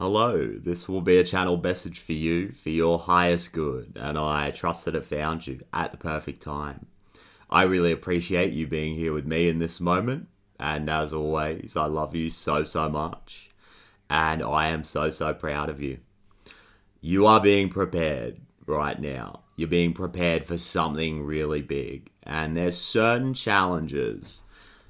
Hello, this will be a channel message for you, for your highest good, and I trust that it found you at the perfect time. I really appreciate you being here with me in this moment, and as always, I love you so much, and I am so proud of you. You are being prepared right now. You're being prepared for something really big, and there's certain challenges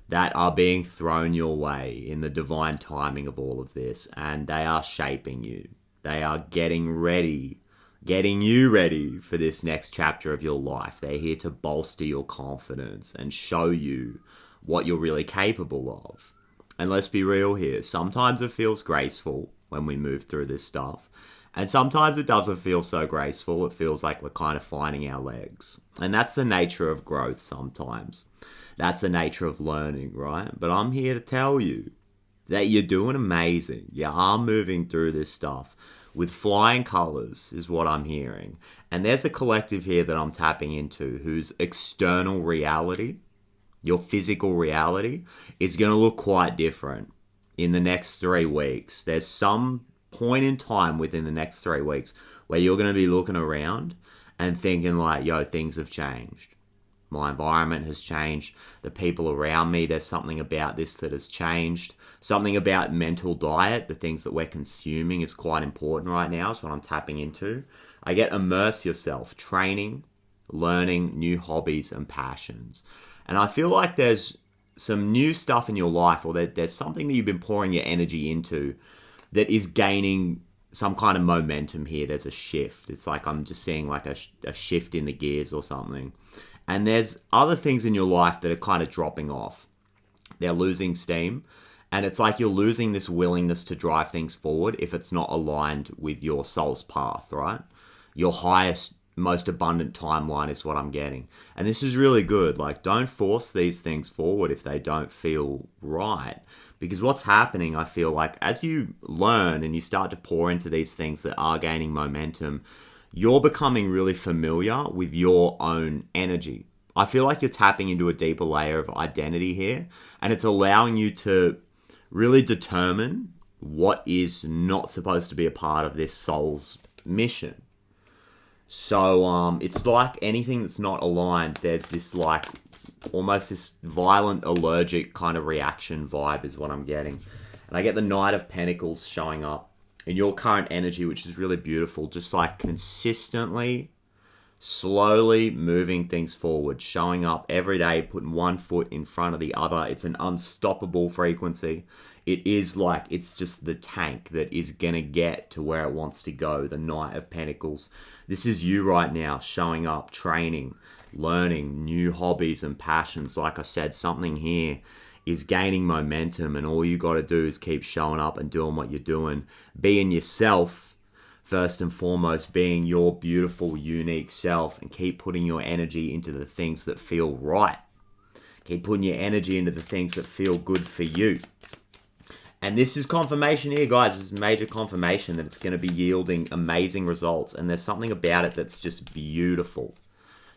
that are being thrown your way in the divine timing of all of this, and they are shaping you. They are getting you ready for this next chapter of your life. They're here to bolster your confidence and show you what you're really capable of. And let's be real here, sometimes it feels graceful when we move through this stuff, and sometimes it doesn't feel so graceful. It feels like we're kind of finding our legs. And that's the nature of growth sometimes. That's the nature of learning, right? But I'm here to tell you that you're doing amazing. You are moving through this stuff with flying colors is what I'm hearing. And there's a collective here that I'm tapping into whose external reality, your physical reality, is going to look quite different in the next 3 weeks. There's some point in time within the next 3 weeks where you're going to be looking around and thinking like, yo, things have changed. My environment has changed. The people around me, there's something about this that has changed. Something about mental diet, the things that we're consuming is quite important right now. Is what I'm tapping into. I get immerse yourself, training, learning new hobbies and passions. And I feel like there's some new stuff in your life, or there's something that you've been pouring your energy into that is gaining some kind of momentum here. There's a shift. It's like I'm just seeing like a shift in the gears or something. And there's other things in your life that are kind of dropping off. They're losing steam. And it's like you're losing this willingness to drive things forward if it's not aligned with your soul's path, right? Your highest, most abundant timeline is what I'm getting. And this is really good. Like, don't force these things forward if they don't feel right. Because what's happening, I feel like, as you learn and you start to pour into these things that are gaining momentum, you're becoming really familiar with your own energy. I feel like you're tapping into a deeper layer of identity here, and it's allowing you to really determine what is not supposed to be a part of this soul's mission. So it's like anything that's not aligned, there's this like almost this violent allergic kind of reaction vibe is what I'm getting. And I get the Knight of Pentacles showing up in your current energy, which is really beautiful. Just like consistently, slowly moving things forward, showing up every day, putting one foot in front of the other. It's an unstoppable frequency. It is like, it's just the tank that is going to get to where it wants to go, the Knight of Pentacles. This is you right now, showing up, training, learning new hobbies and passions. Like I said, something here is gaining momentum, and all you got to do is keep showing up and doing what you're doing. Being yourself, first and foremost, being your beautiful, unique self, and keep putting your energy into the things that feel right. Keep putting your energy into the things that feel good for you. And this is confirmation here, guys. This is major confirmation that it's going to be yielding amazing results. And there's something about it that's just beautiful.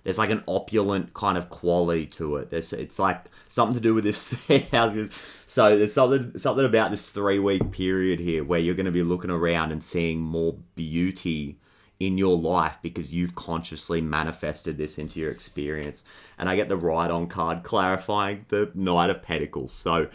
There's like an opulent kind of quality to it. It's like something to do with this thing. So there's something about this 3-week period here where you're going to be looking around and seeing more beauty in your life because you've consciously manifested this into your experience. And I get the Ride-On card clarifying the Knight of Pentacles. So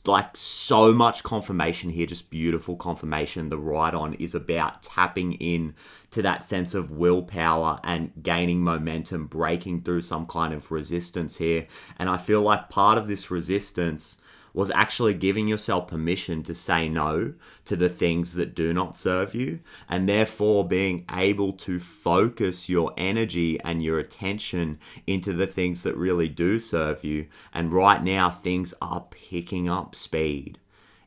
like so much confirmation here, just beautiful confirmation. The Ride-On is about tapping in to that sense of willpower and gaining momentum, breaking through some kind of resistance here. And I feel like part of this resistance was actually giving yourself permission to say no to the things that do not serve you, and therefore being able to focus your energy and your attention into the things that really do serve you. And right now, things are picking up speed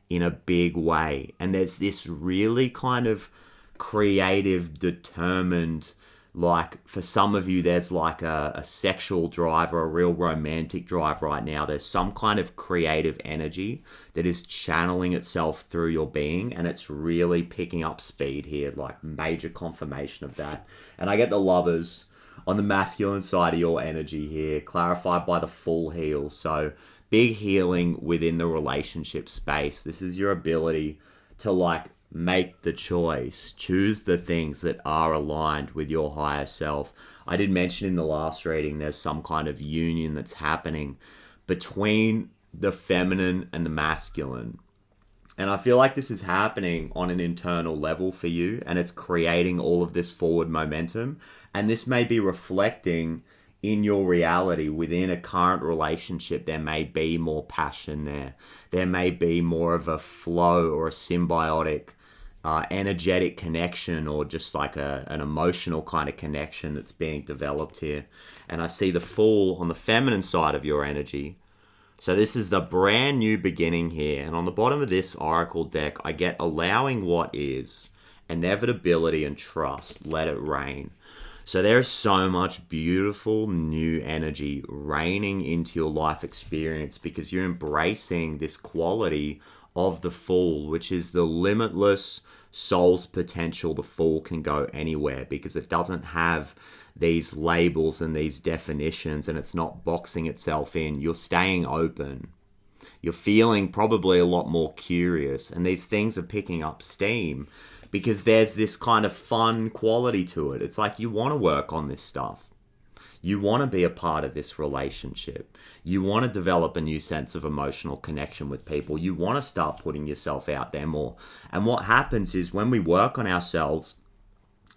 in a big way. And there's this really kind of creative, determined, like for some of you, there's like a sexual drive or a real romantic drive right now. There's some kind of creative energy that is channeling itself through your being, and it's really picking up speed here, like major confirmation of that. And I get the Lovers on the masculine side of your energy here, clarified by the full heal. So big healing within the relationship space. This is your ability to like make the choice. Choose the things that are aligned with your higher self. I did mention in the last reading there's some kind of union that's happening between the feminine and the masculine. And I feel like this is happening on an internal level for you, and it's creating all of this forward momentum. And this may be reflecting in your reality within a current relationship. There may be more passion there. There may be more of a flow or a symbiotic, energetic connection, or just like an emotional kind of connection that's being developed here. And I see the Fool on the feminine side of your energy. So this is the brand new beginning here. And on the bottom of this oracle deck, I get allowing what is, inevitability and trust, let it rain. So there's so much beautiful new energy raining into your life experience because you're embracing this quality of the Fool, which is the limitless soul's potential. The Fool can go anywhere because it doesn't have these labels and these definitions, and it's not boxing itself in. You're staying open. You're feeling probably a lot more curious, and these things are picking up steam because there's this kind of fun quality to it. It's like you want to work on this stuff. You want to be a part of this relationship. You want to develop a new sense of emotional connection with people. You want to start putting yourself out there more. And what happens is when we work on ourselves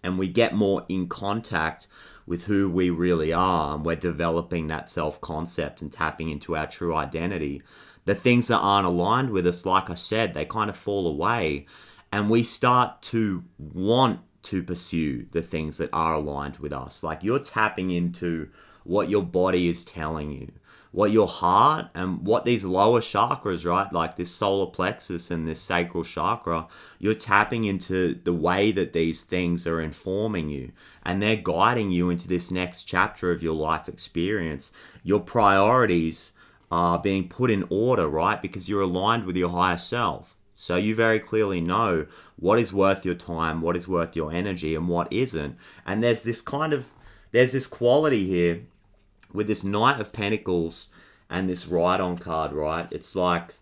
and we get more in contact with who we really are, and we're developing that self-concept and tapping into our true identity, the things that aren't aligned with us, like I said, they kind of fall away. And we start to want to pursue the things that are aligned with us. Like you're tapping into what your body is telling you, what your heart and what these lower chakras, right? Like this solar plexus and this sacral chakra, you're tapping into the way that these things are informing you, and they're guiding you into this next chapter of your life experience. Your priorities are being put in order, right? Because you're aligned with your higher self. So you very clearly know what is worth your time, what is worth your energy, and what isn't. And there's this quality here with this Knight of Pentacles and this Ride-On card, right? It's like,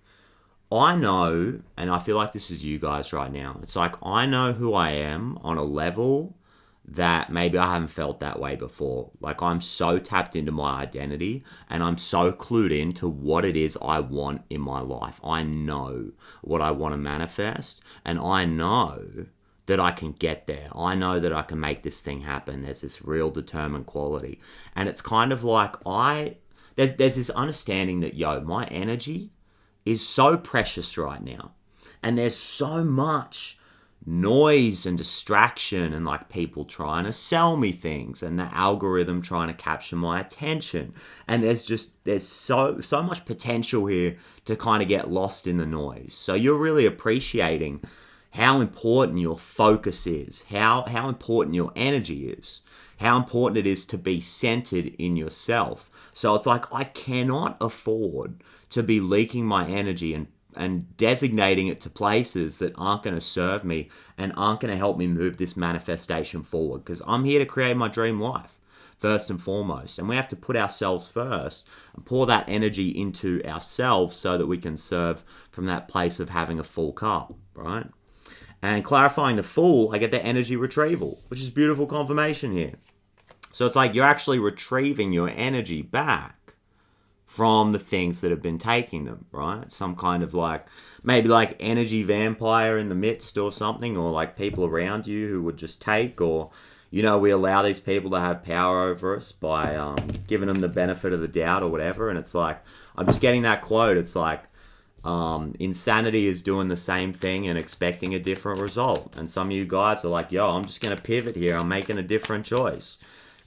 I know, and I feel like this is you guys right now. It's like, I know who I am on a level that maybe I haven't felt that way before. Like I'm so tapped into my identity and I'm so clued into what it is I want in my life. I know what I want to manifest, and I know that I can get there. I know that I can make this thing happen. There's this real determined quality. And it's kind of like there's this understanding that, my energy is so precious right now. And there's so much noise and distraction and like people trying to sell me things and the algorithm trying to capture my attention. And there's so much potential here to kind of get lost in the noise. So you're really appreciating how important your focus is, how important your energy is, how important it is to be centered in yourself. So it's like, I cannot afford to be leaking my energy and designating it to places that aren't going to serve me and aren't going to help me move this manifestation forward, because I'm here to create my dream life first and foremost, and we have to put ourselves first and pour that energy into ourselves so that we can serve from that place of having a full cup, right? And clarifying the Fool, I get the energy retrieval, which is beautiful confirmation here. So it's like you're actually retrieving your energy back from the things that have been taking them, right? Some kind of like, maybe like energy vampire in the midst or something, or like people around you who would just take, or, we allow these people to have power over us by giving them the benefit of the doubt or whatever. And it's like, I'm just getting that quote. It's like, insanity is doing the same thing and expecting a different result. And some of you guys are like, I'm just going to pivot here. I'm making a different choice.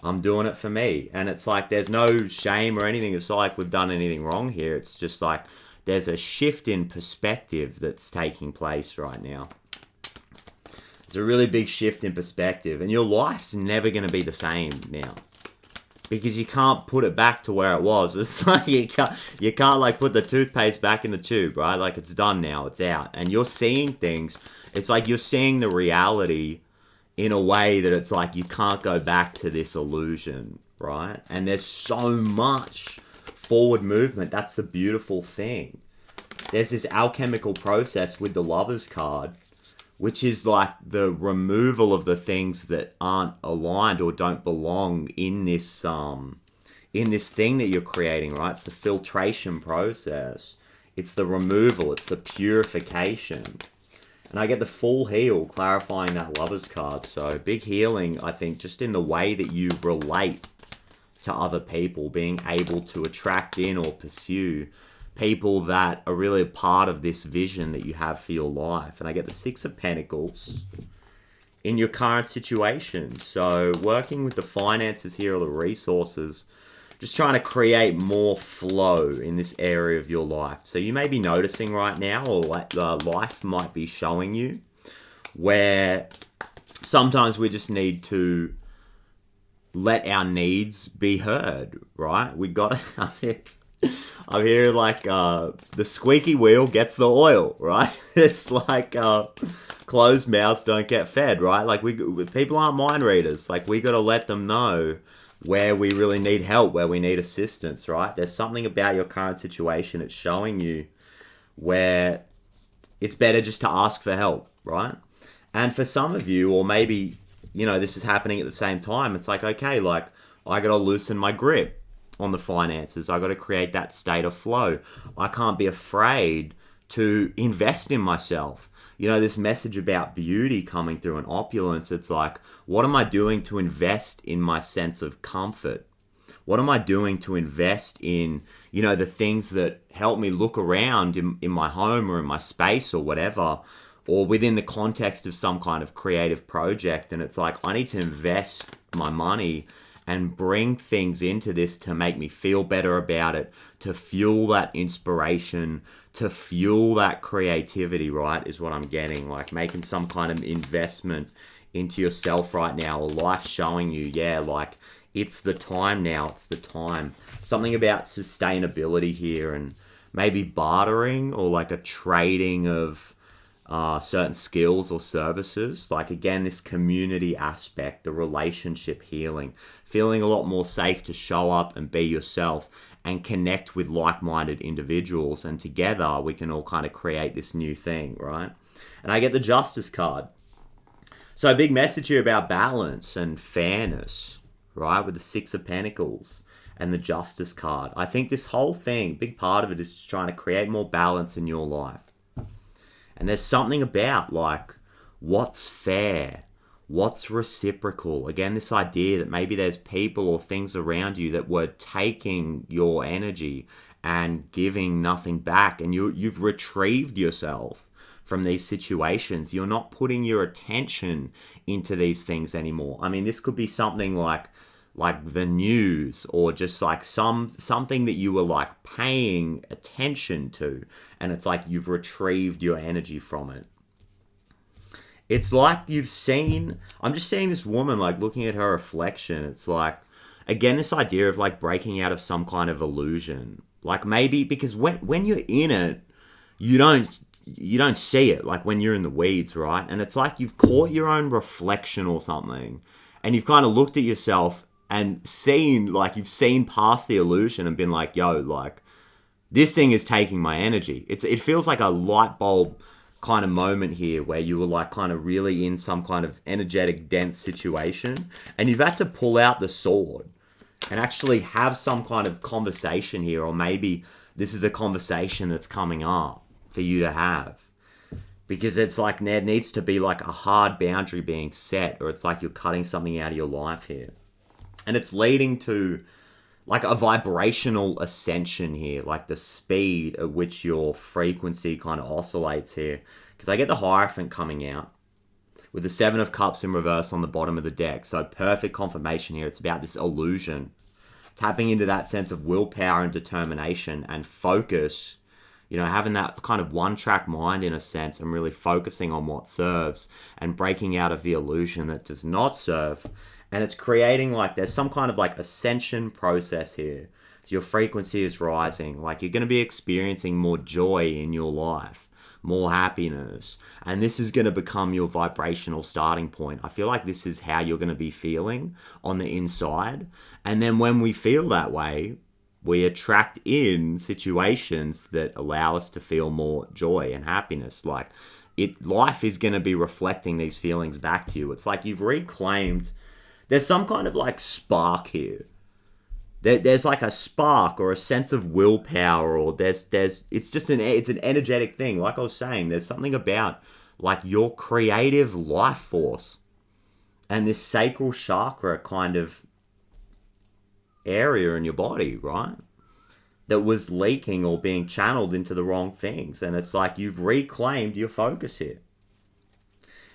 I'm doing it for me. And it's like, there's no shame or anything. It's not like we've done anything wrong here. It's just like, there's a shift in perspective that's taking place right now. It's a really big shift in perspective. And your life's never going to be the same now, because you can't put it back to where it was. It's like you can't like put the toothpaste back in the tube, right? Like it's done now, it's out. And you're seeing things. It's like you're seeing the reality in a way that it's like you can't go back to this illusion, right? And there's so much forward movement. That's the beautiful thing. There's this alchemical process with the Lovers card which is like the removal of the things that aren't aligned or don't belong in this thing that you're creating, right? It's the filtration process. It's the removal. It's the purification. And I get the full heal, clarifying that Lover's card. So big healing, I think, just in the way that you relate to other people, being able to attract in or pursue people that are really a part of this vision that you have for your life. And I get the Six of Pentacles in your current situation. So working with the finances here, or the resources, just trying to create more flow in this area of your life. So you may be noticing right now, or like life might be showing you, where sometimes we just need to let our needs be heard, right? We got I'm here like the squeaky wheel gets the oil, right? It's like closed mouths don't get fed, right? Like people aren't mind readers. Like we got to let them know where we really need help, where we need assistance, right? There's something about your current situation. It's showing you where it's better just to ask for help, right? And for some of you, or maybe, this is happening at the same time, it's like, okay, like I got to loosen my grip on the finances. I got to create that state of flow. I can't be afraid to invest in myself. This message about beauty coming through and opulence, it's like, what am I doing to invest in my sense of comfort? What am I doing to invest in, the things that help me look around in my home or in my space or whatever, or within the context of some kind of creative project? And it's like, I need to invest my money and bring things into this to make me feel better about it, to fuel that inspiration, to fuel that creativity, right, is what I'm getting. Like making some kind of investment into yourself right now, or life showing you, yeah, like it's the time now, it's the time. Something about sustainability here, and maybe bartering or like a trading of certain skills or services. Like again, this community aspect, the relationship healing, feeling a lot more safe to show up and be yourself and connect with like-minded individuals, and together we can all kind of create this new thing, right? And I get the Justice card. So a big message here about balance and fairness, right? With the Six of Pentacles and the Justice card. I think this whole thing, big part of it is just trying to create more balance in your life. And there's something about like what's fair, what's reciprocal. Again, this idea that maybe there's people or things around you that were taking your energy and giving nothing back, and you've retrieved yourself from these situations. You're not putting your attention into these things anymore. I mean, this could be something like the news, or just like something that you were like paying attention to, and it's like you've retrieved your energy from it. It's like I'm just seeing this woman like looking at her reflection. It's like, again, this idea of like breaking out of some kind of illusion. Like maybe because when you're in it, you don't see it, like when you're in the weeds, right? And it's like you've caught your own reflection or something, and you've kind of looked at yourself and you've seen past the illusion and been like, yo, like this thing is taking my energy. It feels like a light bulb kind of moment here, where you were like kind of really in some kind of energetic, dense situation, and you've had to pull out the sword and actually have some kind of conversation here, or maybe this is a conversation that's coming up for you to have. Because it's like there needs to be like a hard boundary being set, or it's like you're cutting something out of your life here. And it's leading to like a vibrational ascension here, like the speed at which your frequency kind of oscillates here. Because I get the Hierophant coming out with the Seven of Cups in reverse on the bottom of the deck. So perfect confirmation here. It's about this illusion. Tapping into that sense of willpower and determination and focus. Having that kind of one-track mind in a sense, and really focusing on what serves and breaking out of the illusion that does not serve. And it's creating like there's some kind of like ascension process here. So your frequency is rising. Like you're going to be experiencing more joy in your life, more happiness. And this is going to become your vibrational starting point. I feel like this is how you're going to be feeling on the inside. And then when we feel that way, we attract in situations that allow us to feel more joy and happiness. Like life is going to be reflecting these feelings back to you. It's like you've reclaimed, there's some kind of like spark here. There's like a spark or a sense of willpower, or it's an energetic thing. Like I was saying, there's something about like your creative life force and this sacral chakra kind of area in your body, right? That was leaking or being channeled into the wrong things. And it's like you've reclaimed your focus here.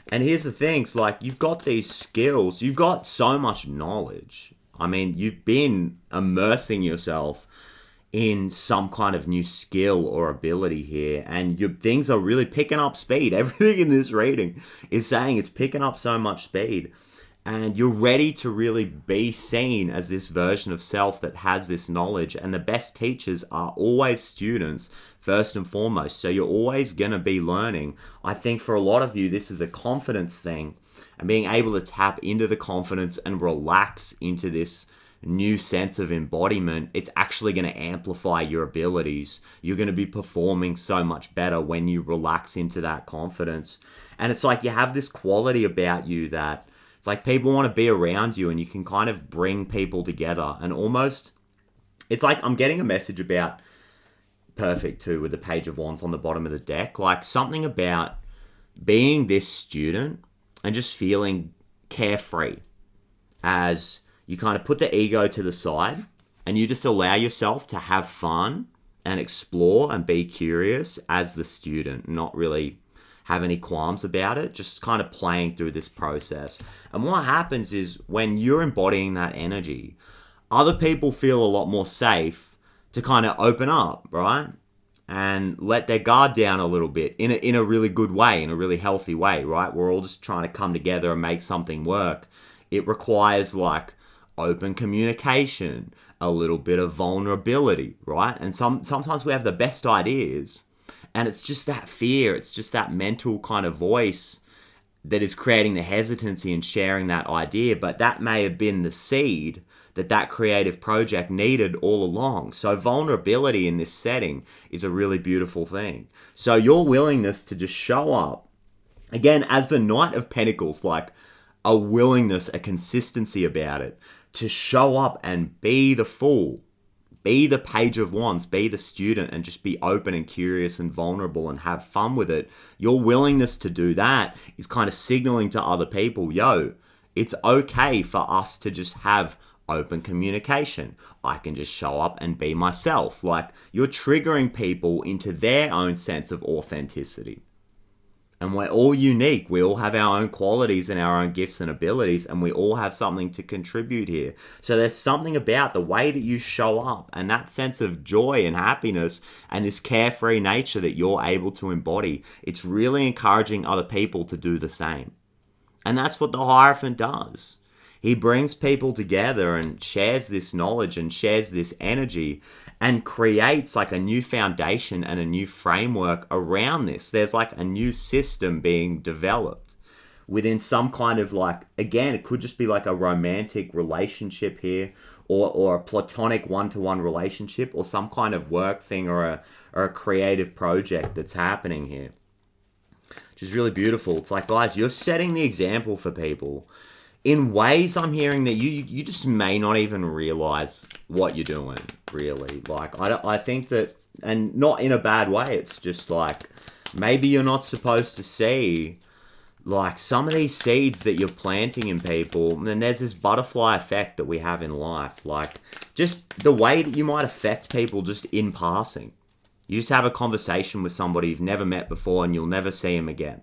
And here's the thing, it's like you've got these skills, you've got so much knowledge. I mean, you've been immersing yourself in some kind of new skill or ability here, and your things are really picking up speed. Everything in this reading is saying it's picking up so much speed, and you're ready to really be seen as this version of self that has this knowledge. And the best teachers are always students first and foremost, so you're always going to be learning. I think for a lot of you, this is a confidence thing, and being able to tap into the confidence and relax into this new sense of embodiment, it's actually going to amplify your abilities. You're going to be performing so much better when you relax into that confidence. And it's like you have this quality about you that it's like people want to be around you, and you can kind of bring people together. And almost, it's like I'm getting a message about Perfect too, with the Page of Wands on the bottom of the deck. Like something about being this student and just feeling carefree as you kind of put the ego to the side and you just allow yourself to have fun and explore and be curious as the student, not really have any qualms about it, just kind of playing through this process. And what happens is when you're embodying that energy, other people feel a lot more safe to kind of open up, right? And let their guard down a little bit in a really good way, in a really healthy way, right? We're all just trying to come together and make something work. It requires like open communication, a little bit of vulnerability, right? And sometimes we have the best ideas, and it's just that fear, it's just that mental kind of voice that is creating the hesitancy in sharing that idea. But that may have been the seed that creative project needed all along. So vulnerability in this setting is a really beautiful thing. So your willingness to just show up, again, as the Knight of Pentacles, like a willingness, a consistency about it, to show up and be the fool, be the Page of Wands, be the student, and just be open and curious and vulnerable and have fun with it. Your willingness to do that is kind of signaling to other people, yo, it's okay for us to just have open communication. I can just show up and be myself. Like you're triggering people into their own sense of authenticity. And we're all unique. We all have our own qualities and our own gifts and abilities, and we all have something to contribute here. So there's something about the way that you show up and that sense of joy and happiness and this carefree nature that you're able to embody. It's really encouraging other people to do the same. And that's what the Hierophant does. He brings people together and shares this knowledge and shares this energy and creates like a new foundation and a new framework around this. There's like a new system being developed within some kind of like, again, it could just be like a romantic relationship here, or a platonic one-to-one relationship, or some kind of work thing, or a creative project that's happening here, which is really beautiful. It's like, guys, you're setting the example for people in ways I'm hearing that you just may not even realize what you're doing, really. Like, I think that, and not in a bad way, it's just like, maybe you're not supposed to see, like, some of these seeds that you're planting in people, and then there's this butterfly effect that we have in life. Like, just the way that you might affect people just in passing. You just have a conversation with somebody you've never met before, and you'll never see them again.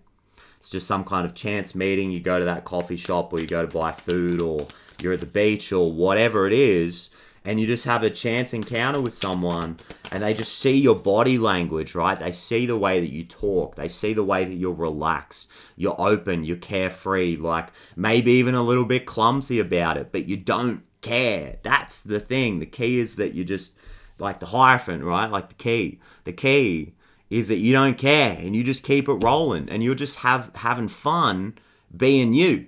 It's just some kind of chance meeting. You go to that coffee shop, or you go to buy food, or you're at the beach, or whatever it is, and you just have a chance encounter with someone, and they just see your body language, right? They see the way that you talk. They see the way that you're relaxed, you're open, you're carefree, like maybe even a little bit clumsy about it, but you don't care. That's the thing. The key is that you just, like the Hierophant, right? Like the key. The key is that you don't care, and you just keep it rolling, and you're just having fun being you.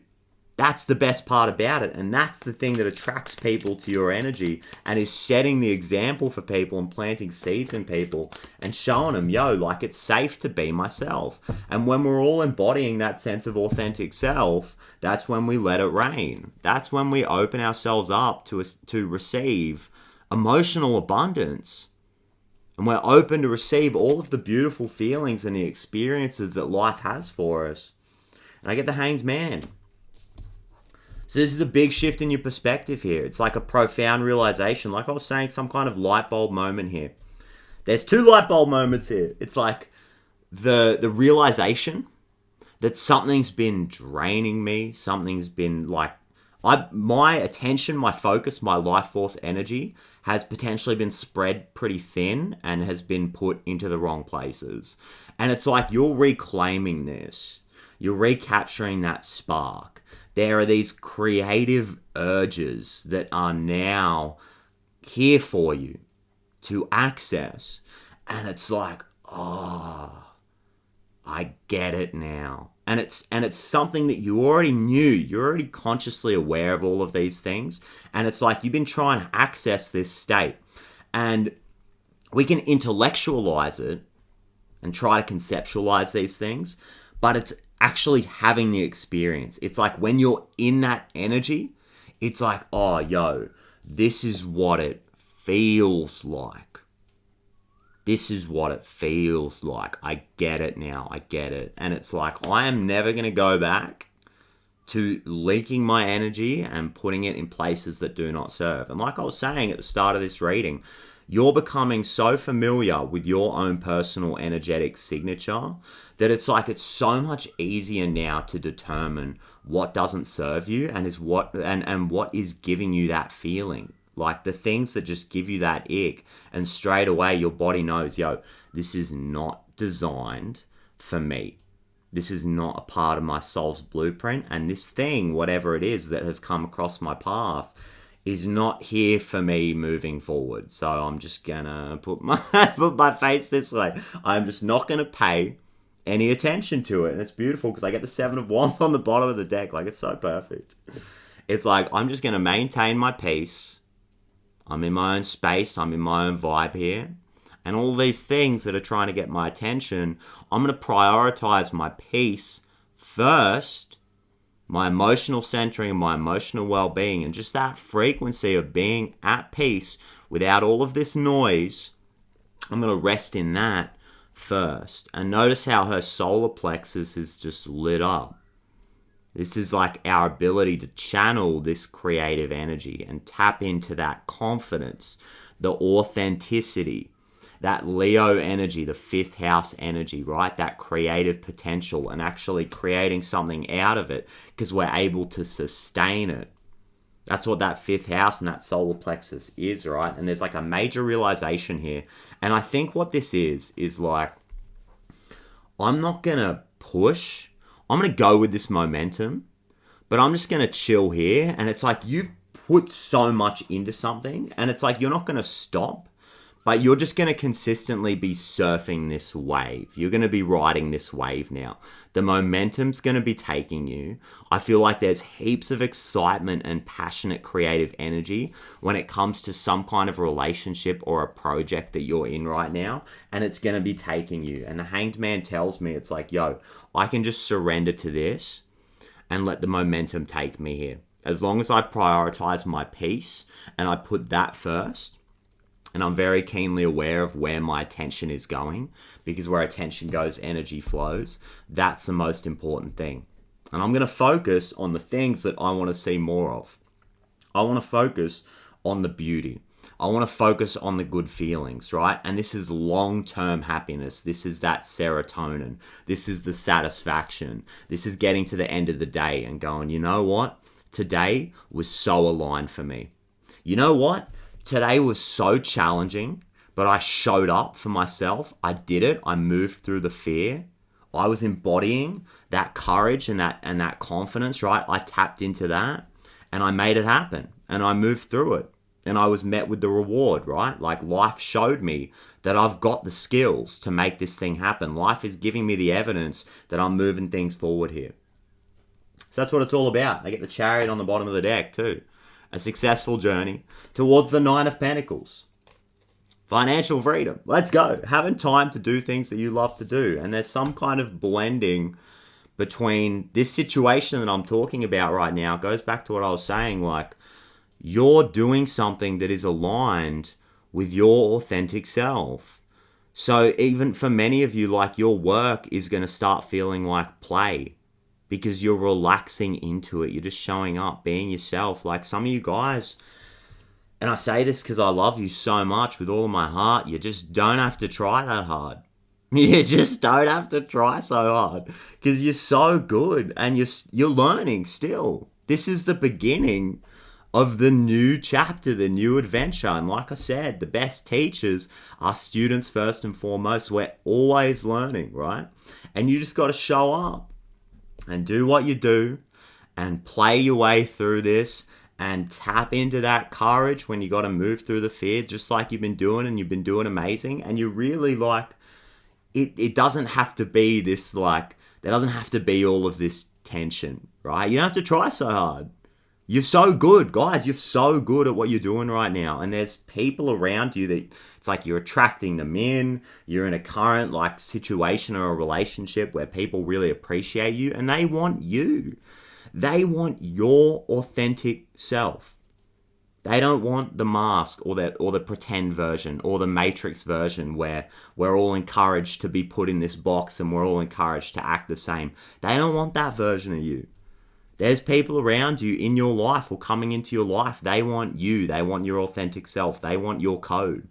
That's the best part about it. And that's the thing that attracts people to your energy and is setting the example for people and planting seeds in people and showing them, yo, like, it's safe to be myself. And when we're all embodying that sense of authentic self, that's when we let it rain. That's when we open ourselves up to receive emotional abundance. And we're open to receive all of the beautiful feelings and the experiences that life has for us. And I get the Hanged Man. So this is a big shift in your perspective here. It's like a profound realization. Like I was saying, some kind of light bulb moment here. There's 2 light bulb moments here. It's like the realization that something's been draining me. Something's been like... my attention, my focus, my life force energy has potentially been spread pretty thin and has been put into the wrong places. And it's like you're reclaiming this. You're recapturing that spark. There are these creative urges that are now here for you to access. And it's like, oh, I get it now. And it's something that you already knew. You're already consciously aware of all of these things. And it's like you've been trying to access this state. And we can intellectualize it and try to conceptualize these things. But it's actually having the experience. It's like when you're in that energy, it's like, oh, yo, this is what it feels like. This is what it feels like. I get it now. I get it. And it's like, I am never going to go back to leaking my energy and putting it in places that do not serve. And like I was saying at the start of this reading, you're becoming so familiar with your own personal energetic signature that it's like it's so much easier now to determine what doesn't serve you and is what is giving you that feeling. Like the things that just give you that ick, and straight away your body knows, yo, this is not designed for me. This is not a part of my soul's blueprint, and this thing, whatever it is that has come across my path, is not here for me moving forward. So I'm just gonna put my face this way. I'm just not gonna pay any attention to it. And it's beautiful because I get the 7 of Wands on the bottom of the deck. Like, it's so perfect. It's like, I'm just gonna maintain my peace. I'm in my own space. I'm in my own vibe here. And all these things that are trying to get my attention, I'm gonna prioritize my peace first, my emotional centering, my emotional well-being, and just that frequency of being at peace without all of this noise. I'm going to rest in that first. And notice how her solar plexus is just lit up. This is like our ability to channel this creative energy and tap into that confidence, the authenticity, that Leo energy, the 5th house energy, right? That creative potential and actually creating something out of it because we're able to sustain it. That's what that 5th house and that solar plexus is, right? And there's like a major realization here. And I think what this is like, I'm not going to push. I'm going to go with this momentum, but I'm just going to chill here. And it's like you've put so much into something and it's like you're not going to stop. But you're just going to consistently be surfing this wave. You're going to be riding this wave now. The momentum's going to be taking you. I feel like there's heaps of excitement and passionate creative energy when it comes to some kind of relationship or a project that you're in right now. And it's going to be taking you. And the Hanged Man tells me, it's like, yo, I can just surrender to this and let the momentum take me here. As long as I prioritize my peace and I put that first, and I'm very keenly aware of where my attention is going, because where attention goes, energy flows. That's the most important thing. And I'm going to focus on the things that I want to see more of. I want to focus on the beauty. I want to focus on the good feelings, right? And this is long-term happiness. This is that serotonin. This is the satisfaction. This is getting to the end of the day and going, you know what? Today was so aligned for me. You know what? Today was so challenging, but I showed up for myself. I did it. I moved through the fear. I was embodying that courage and that confidence, right? I tapped into that and I made it happen and I moved through it and I was met with the reward, right? Like life showed me that I've got the skills to make this thing happen. Life is giving me the evidence that I'm moving things forward here. So that's what it's all about. I get the Chariot on the bottom of the deck too. A successful journey towards the Nine of Pentacles. Financial freedom. Let's go. Having time to do things that you love to do. And there's some kind of blending between this situation that I'm talking about right now. It goes back to what I was saying. Like, you're doing something that is aligned with your authentic self. So even for many of you, like, your work is going to start feeling like play. Because you're relaxing into it. You're just showing up, being yourself. Like some of you guys, and I say this because I love you so much with all of my heart, you just don't have to try that hard. You just don't have to try so hard. Because you're so good and you're learning still. This is the beginning of the new chapter, the new adventure. And like I said, the best teachers are students first and foremost. We're always learning, right? And you just got to show up. And do what you do and play your way through this and tap into that courage when you got to move through the fear, just like you've been doing, and you've been doing amazing. And you really like, it doesn't have to be this, like, there doesn't have to be all of this tension, right? You don't have to try so hard. You're so good, guys. You're so good at what you're doing right now. And there's people around you that it's like you're attracting them in. You're in a current like situation or a relationship where people really appreciate you and they want you. They want your authentic self. They don't want the mask or the pretend version or the matrix version where we're all encouraged to be put in this box and we're all encouraged to act the same. They don't want that version of you. There's people around you in your life or coming into your life. They want you. They want your authentic self. They want your code.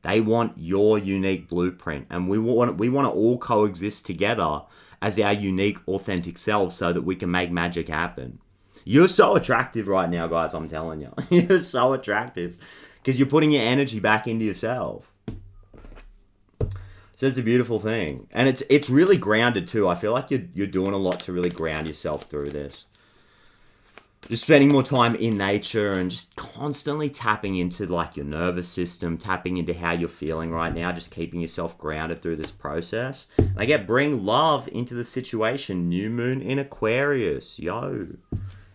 They want your unique blueprint. And we want to all coexist together as our unique, authentic selves so that we can make magic happen. You're so attractive right now, guys, I'm telling you. You're so attractive because you're putting your energy back into yourself. So it's a beautiful thing. And it's really grounded too. I feel like you're doing a lot to really ground yourself through this. Just spending more time in nature and just constantly tapping into like your nervous system, tapping into how you're feeling right now, just keeping yourself grounded through this process. And I get bring love into the situation. New moon in Aquarius. Yo.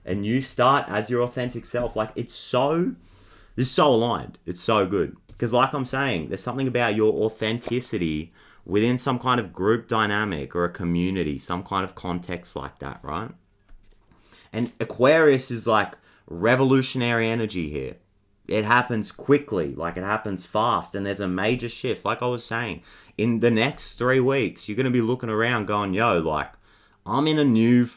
A new start as your authentic self. Like this is so aligned. It's so good. Because like I'm saying, there's something about your authenticity within some kind of group dynamic or a community, some kind of context like that, right? And Aquarius is like revolutionary energy here. It happens quickly, like it happens fast, and there's a major shift. Like I was saying, in the next 3 weeks, you're going to be looking around going, yo, like, I'm in a new,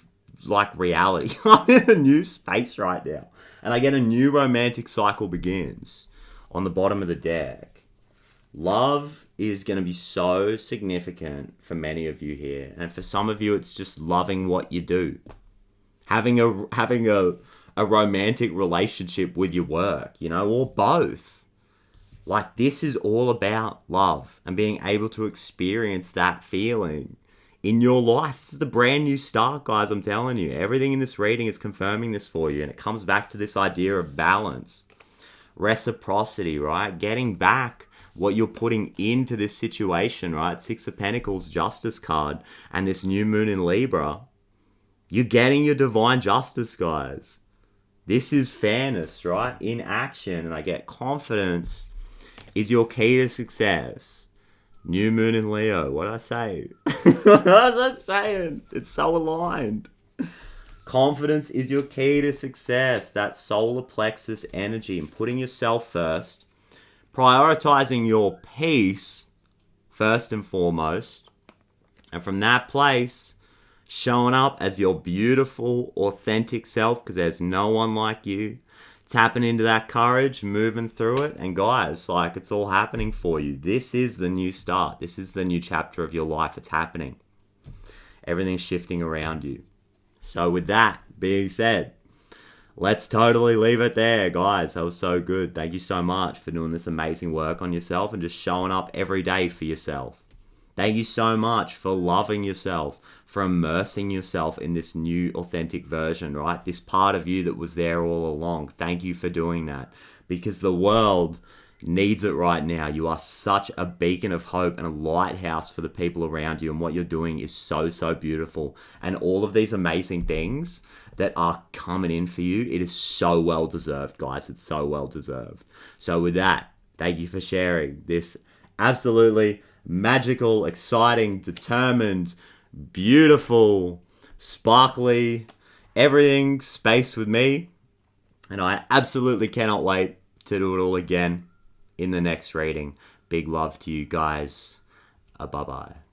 like, reality. I'm in a new space right now. And I get a new romantic cycle begins on the bottom of the deck. Love is going to be so significant for many of you here. And for some of you, it's just loving what you do. Having a romantic relationship with your work, you know, or both. Like, this is all about love and being able to experience that feeling in your life. This is the brand new start, guys, I'm telling you. Everything in this reading is confirming this for you. And it comes back to this idea of balance, reciprocity, right? Getting back what you're putting into this situation, right? 6 of Pentacles, Justice card, and this new moon in Libra. You're getting your divine justice, guys. This is fairness, right? In action. And I get confidence is your key to success. New moon in Leo. What did I say? What was I saying? It's so aligned. Confidence is your key to success. That solar plexus energy and putting yourself first. Prioritizing your peace first and foremost. And from that place, showing up as your beautiful, authentic self, because there's no one like you. Tapping into that courage, moving through it. And guys, like, it's all happening for you. This is the new start. This is the new chapter of your life. It's happening. Everything's shifting around you. So with that being said, let's totally leave it there, guys. That was so good. Thank you so much for doing this amazing work on yourself and just showing up every day for yourself. Thank you so much for loving yourself, for immersing yourself in this new authentic version, right? This part of you that was there all along. Thank you for doing that, because the world needs it right now. You are such a beacon of hope and a lighthouse for the people around you, and what you're doing is so, so beautiful. And all of these amazing things that are coming in for you, it is so well deserved, guys. It's so well deserved. So with that, thank you for sharing this absolutely magical, exciting, determined, beautiful, sparkly, everything space with me. And I absolutely cannot wait to do it all again in the next reading. Big love to you guys. Bye-bye.